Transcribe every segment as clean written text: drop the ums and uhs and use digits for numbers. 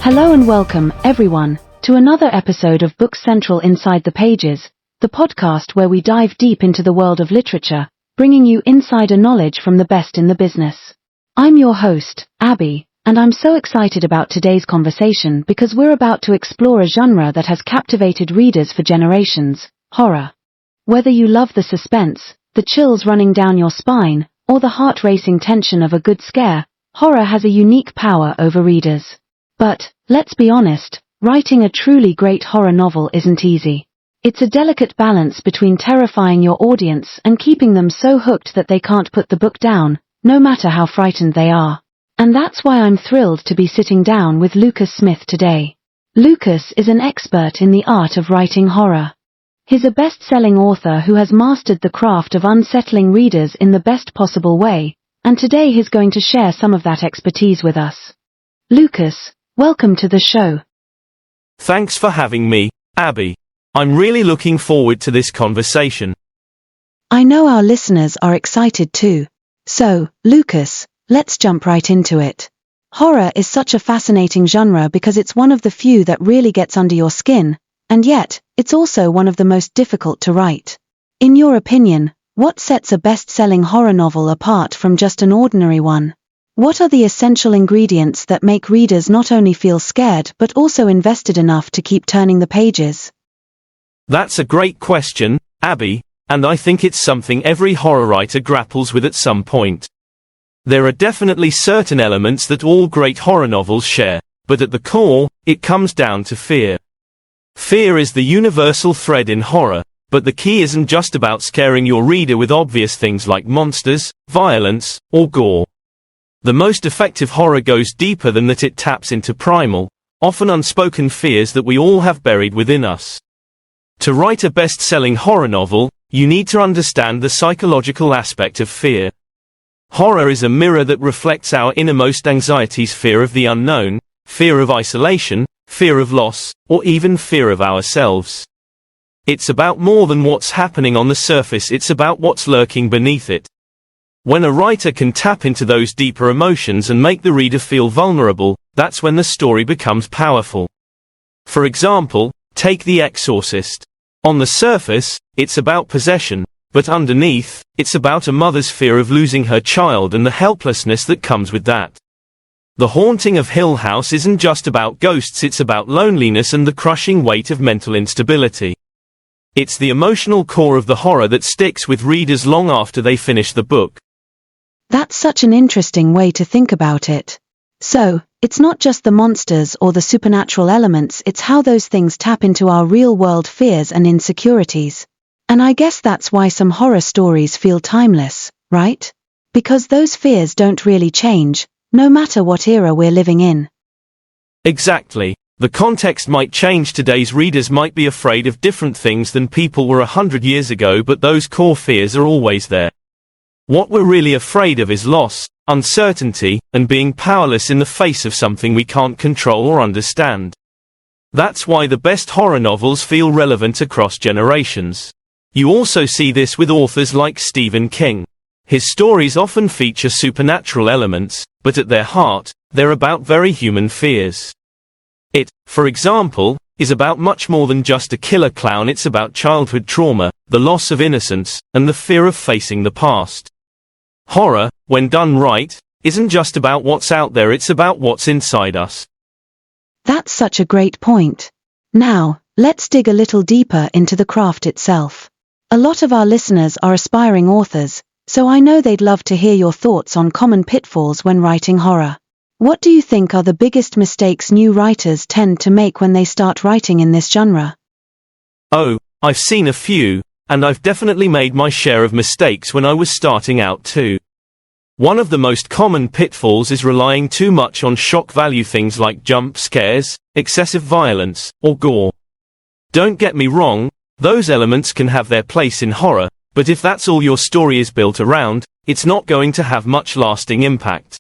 Hello and welcome, everyone, to another episode of Book Central Inside the Pages, the podcast where we dive deep into the world of literature, bringing you insider knowledge from the best in the business. I'm your host, Abbie, and I'm so excited about today's conversation because we're about to explore a genre that has captivated readers for generations, horror. Whether you love the suspense, the chills running down your spine, or the heart-racing tension of a good scare, horror has a unique power over readers. But, let's be honest, writing a truly great horror novel isn't easy. It's a delicate balance between terrifying your audience and keeping them so hooked that they can't put the book down, no matter how frightened they are. And that's why I'm thrilled to be sitting down with Lucas Smith today. Lucas is an expert in the art of writing horror. He's a best-selling author who has mastered the craft of unsettling readers in the best possible way, and today he's going to share some of that expertise with us. Lucas, welcome to the show. Thanks for having me, Abbie. I'm really looking forward to this conversation. I know our listeners are excited too. So, Lucas, let's jump right into it. Horror is such a fascinating genre because it's one of the few that really gets under your skin, and yet, it's also one of the most difficult to write. In your opinion, what sets a best-selling horror novel apart from just an ordinary one? What are the essential ingredients that make readers not only feel scared but also invested enough to keep turning the pages? That's a great question, Abbie, and I think it's something every horror writer grapples with at some point. There are definitely certain elements that all great horror novels share, but at the core, it comes down to fear. Fear is the universal thread in horror, but the key isn't just about scaring your reader with obvious things like monsters, violence, or gore. The most effective horror goes deeper than that. It taps into primal, often unspoken fears that we all have buried within us. To write a best-selling horror novel, you need to understand the psychological aspect of fear. Horror is a mirror that reflects our innermost anxieties: fear of the unknown, fear of isolation, fear of loss, or even fear of ourselves. It's about more than what's happening on the surface, it's about what's lurking beneath it. When a writer can tap into those deeper emotions and make the reader feel vulnerable, that's when the story becomes powerful. For example, take The Exorcist. On the surface, it's about possession, but underneath, it's about a mother's fear of losing her child and the helplessness that comes with that. The Haunting of Hill House isn't just about ghosts, it's about loneliness and the crushing weight of mental instability. It's the emotional core of the horror that sticks with readers long after they finish the book. That's such an interesting way to think about it. So, it's not just the monsters or the supernatural elements, it's how those things tap into our real-world fears and insecurities. And I guess that's why some horror stories feel timeless, right? Because those fears don't really change, no matter what era we're living in. Exactly. The context might change. Today's readers might be afraid of different things than people were 100 years ago, but those core fears are always there. What we're really afraid of is loss, uncertainty, and being powerless in the face of something we can't control or understand. That's why the best horror novels feel relevant across generations. You also see this with authors like Stephen King. His stories often feature supernatural elements, but at their heart, they're about very human fears. It, for example, is about much more than just a killer clown. It's about childhood trauma, the loss of innocence, and the fear of facing the past. Horror, when done right, isn't just about what's out there, it's about what's inside us. That's such a great point. Now, let's dig a little deeper into the craft itself. A lot of our listeners are aspiring authors, so I know they'd love to hear your thoughts on common pitfalls when writing horror. What do you think are the biggest mistakes new writers tend to make when they start writing in this genre? Oh, I've seen a few, and I've definitely made my share of mistakes when I was starting out too. One of the most common pitfalls is relying too much on shock value, things like jump scares, excessive violence, or gore. Don't get me wrong, those elements can have their place in horror, but if that's all your story is built around, it's not going to have much lasting impact.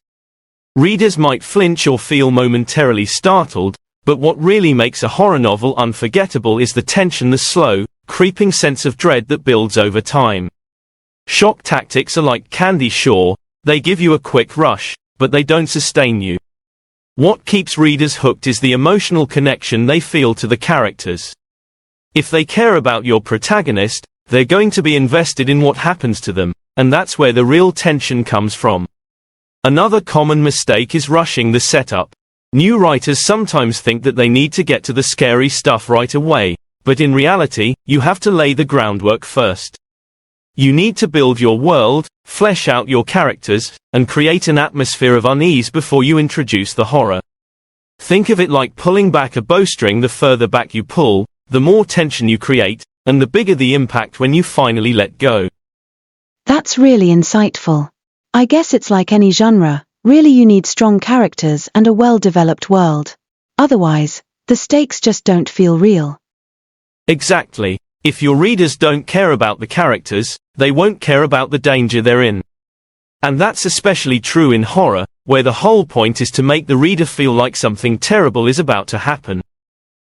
Readers might flinch or feel momentarily startled, but what really makes a horror novel unforgettable is the tension, the slow, creeping sense of dread that builds over time. Shock tactics are like candy, sure, they give you a quick rush, but they don't sustain you. What keeps readers hooked is the emotional connection they feel to the characters. If they care about your protagonist, they're going to be invested in what happens to them, and that's where the real tension comes from. Another common mistake is rushing the setup. New writers sometimes think that they need to get to the scary stuff right away, but in reality, you have to lay the groundwork first. You need to build your world, flesh out your characters, and create an atmosphere of unease before you introduce the horror. Think of it like pulling back a bowstring. The further back you pull, the more tension you create, and the bigger the impact when you finally let go. That's really insightful. I guess it's like any genre, really you need strong characters and a well-developed world. Otherwise, the stakes just don't feel real. Exactly. If your readers don't care about the characters, they won't care about the danger they're in. And that's especially true in horror, where the whole point is to make the reader feel like something terrible is about to happen.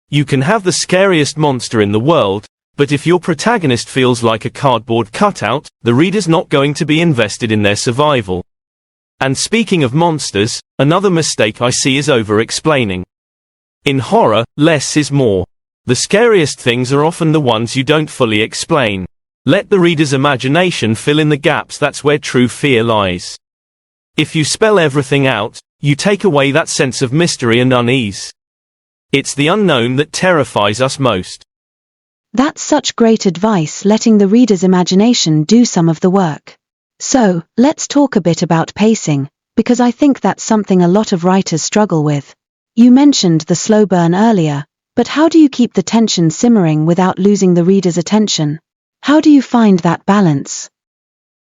You can have the scariest monster in the world, but if your protagonist feels like a cardboard cutout, the reader's not going to be invested in their survival. And speaking of monsters, another mistake I see is over-explaining. In horror, less is more. The scariest things are often the ones you don't fully explain. Let the reader's imagination fill in the gaps. That's where true fear lies. If you spell everything out, you take away that sense of mystery and unease. It's the unknown that terrifies us most. That's such great advice, letting the reader's imagination do some of the work. So, let's talk a bit about pacing, because I think that's something a lot of writers struggle with. You mentioned the slow burn earlier, but how do you keep the tension simmering without losing the reader's attention? How do you find that balance?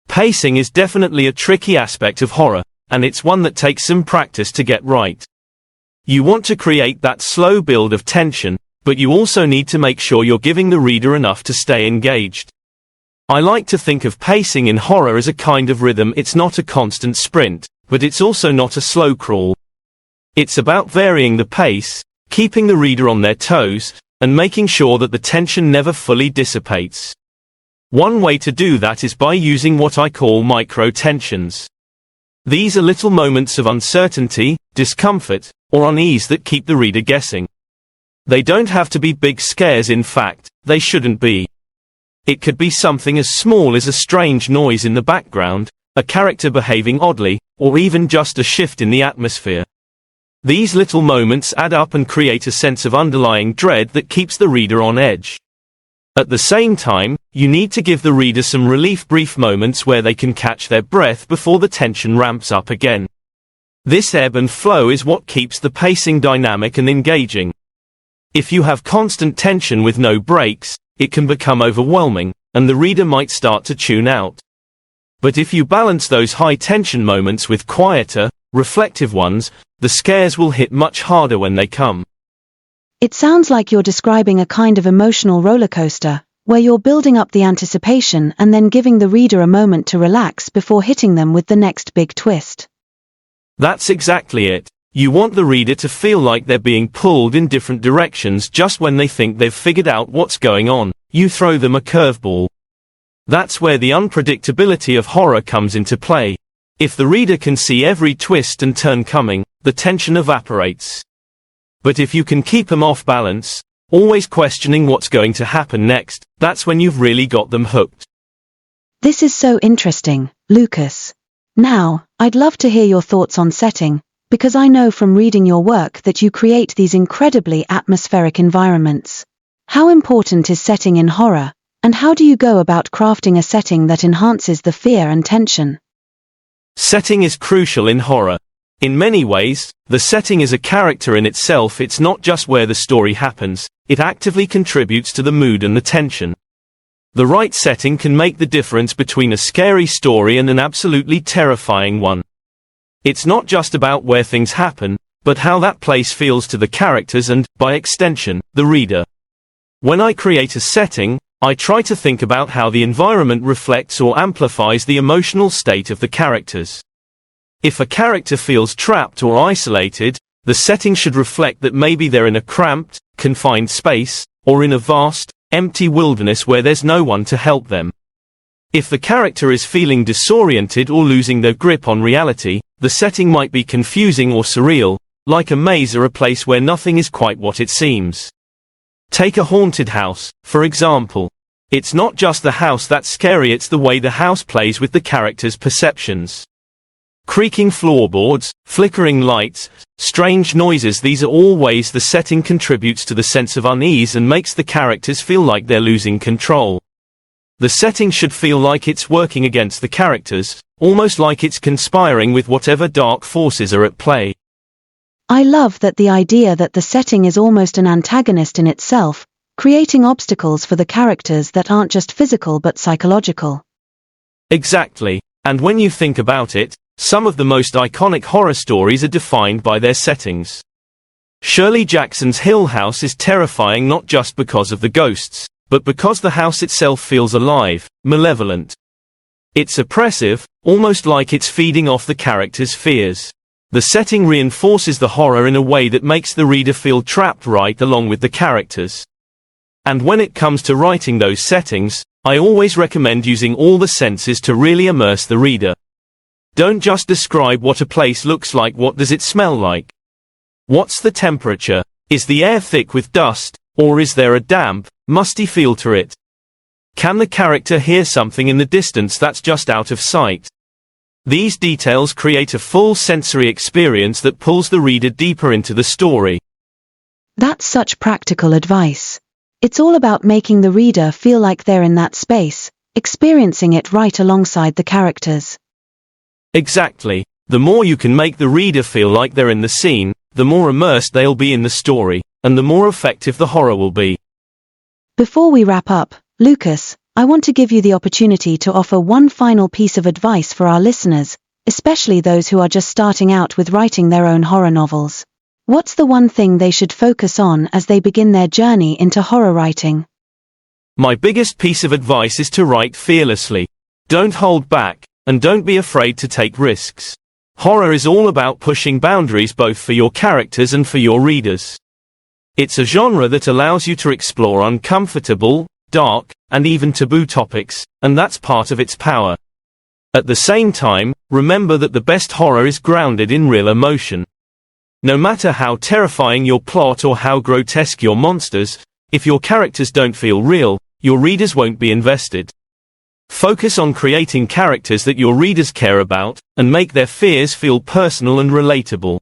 Pacing is definitely a tricky aspect of horror, and it's one that takes some practice to get right. You want to create that slow build of tension, but you also need to make sure you're giving the reader enough to stay engaged. I like to think of pacing in horror as a kind of rhythm. It's not a constant sprint, but it's also not a slow crawl. It's about varying the pace, keeping the reader on their toes, and making sure that the tension never fully dissipates. One way to do that is by using what I call micro-tensions. These are little moments of uncertainty, discomfort, or unease that keep the reader guessing. They don't have to be big scares. In fact, they shouldn't be. It could be something as small as a strange noise in the background, a character behaving oddly, or even just a shift in the atmosphere. These little moments add up and create a sense of underlying dread that keeps the reader on edge. At the same time, you need to give the reader some relief, brief moments where they can catch their breath before the tension ramps up again. This ebb and flow is what keeps the pacing dynamic and engaging. If you have constant tension with no breaks, it can become overwhelming, and the reader might start to tune out. But if you balance those high-tension moments with quieter, reflective ones, the scares will hit much harder when they come. It sounds like you're describing a kind of emotional roller coaster, where you're building up the anticipation and then giving the reader a moment to relax before hitting them with the next big twist. That's exactly it. You want the reader to feel like they're being pulled in different directions. Just when they think they've figured out what's going on, you throw them a curveball. That's where the unpredictability of horror comes into play. If the reader can see every twist and turn coming, the tension evaporates. But if you can keep them off balance, always questioning what's going to happen next, that's when you've really got them hooked. This is so interesting, Lucas. Now, I'd love to hear your thoughts on setting, because I know from reading your work that you create these incredibly atmospheric environments. How important is setting in horror, and how do you go about crafting a setting that enhances the fear and tension? Setting is crucial in horror. In many ways, the setting is a character in itself. It's not just where the story happens, it actively contributes to the mood and the tension. The right setting can make the difference between a scary story and an absolutely terrifying one. It's not just about where things happen, but how that place feels to the characters and, by extension, the reader. When I create a setting, I try to think about how the environment reflects or amplifies the emotional state of the characters. If a character feels trapped or isolated, the setting should reflect that maybe they're in a cramped, confined space, or in a vast, empty wilderness where there's no one to help them. If the character is feeling disoriented or losing their grip on reality, the setting might be confusing or surreal, like a maze or a place where nothing is quite what it seems. Take a haunted house, for example. It's not just the house that's scary, it's the way the house plays with the characters' perceptions. Creaking floorboards, flickering lights, strange noises, these are all ways the setting contributes to the sense of unease and makes the characters feel like they're losing control. The setting should feel like it's working against the characters, almost like it's conspiring with whatever dark forces are at play. I love that the idea that the setting is almost an antagonist in itself, creating obstacles for the characters that aren't just physical but psychological. Exactly, and when you think about it, some of the most iconic horror stories are defined by their settings. Shirley Jackson's Hill House is terrifying not just because of the ghosts, but because the house itself feels alive, malevolent. It's oppressive, almost like it's feeding off the characters' fears. The setting reinforces the horror in a way that makes the reader feel trapped right along with the characters. And when it comes to writing those settings, I always recommend using all the senses to really immerse the reader. Don't just describe what a place looks like, what does it smell like? What's the temperature? Is the air thick with dust, or is there a damp, musty feel to it? Can the character hear something in the distance that's just out of sight? These details create a full sensory experience that pulls the reader deeper into the story. That's such practical advice. It's all about making the reader feel like they're in that space, experiencing it right alongside the characters. Exactly. The more you can make the reader feel like they're in the scene, the more immersed they'll be in the story, and the more effective the horror will be. Before we wrap up, Lucas, I want to give you the opportunity to offer one final piece of advice for our listeners, especially those who are just starting out with writing their own horror novels. What's the one thing they should focus on as they begin their journey into horror writing? My biggest piece of advice is to write fearlessly. Don't hold back, and don't be afraid to take risks. Horror is all about pushing boundaries both for your characters and for your readers. It's a genre that allows you to explore uncomfortable, dark, and even taboo topics, and that's part of its power. At the same time, remember that the best horror is grounded in real emotion. No matter how terrifying your plot or how grotesque your monsters, if your characters don't feel real, your readers won't be invested. Focus on creating characters that your readers care about, and make their fears feel personal and relatable.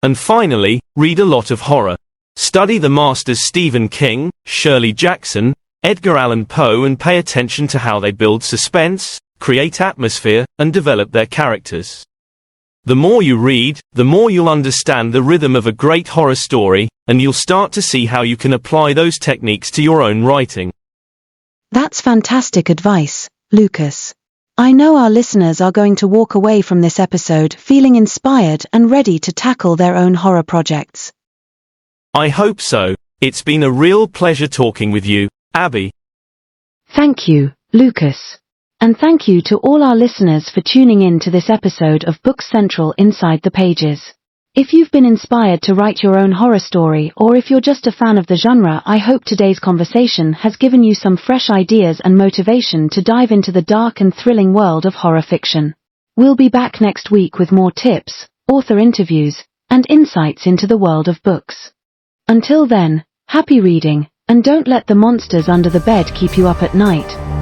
And finally, read a lot of horror. Study the masters Stephen King, Shirley Jackson, Edgar Allan Poe, and pay attention to how they build suspense, create atmosphere, and develop their characters. The more you read, the more you'll understand the rhythm of a great horror story, and you'll start to see how you can apply those techniques to your own writing. That's fantastic advice, Lucas. I know our listeners are going to walk away from this episode feeling inspired and ready to tackle their own horror projects. I hope so. It's been a real pleasure talking with you, Abbie. Thank you, Lucas. And thank you to all our listeners for tuning in to this episode of Book Central Inside the Pages. If you've been inspired to write your own horror story, or if you're just a fan of the genre, I hope today's conversation has given you some fresh ideas and motivation to dive into the dark and thrilling world of horror fiction. We'll be back next week with more tips, author interviews, and insights into the world of books. Until then, happy reading, and don't let the monsters under the bed keep you up at night.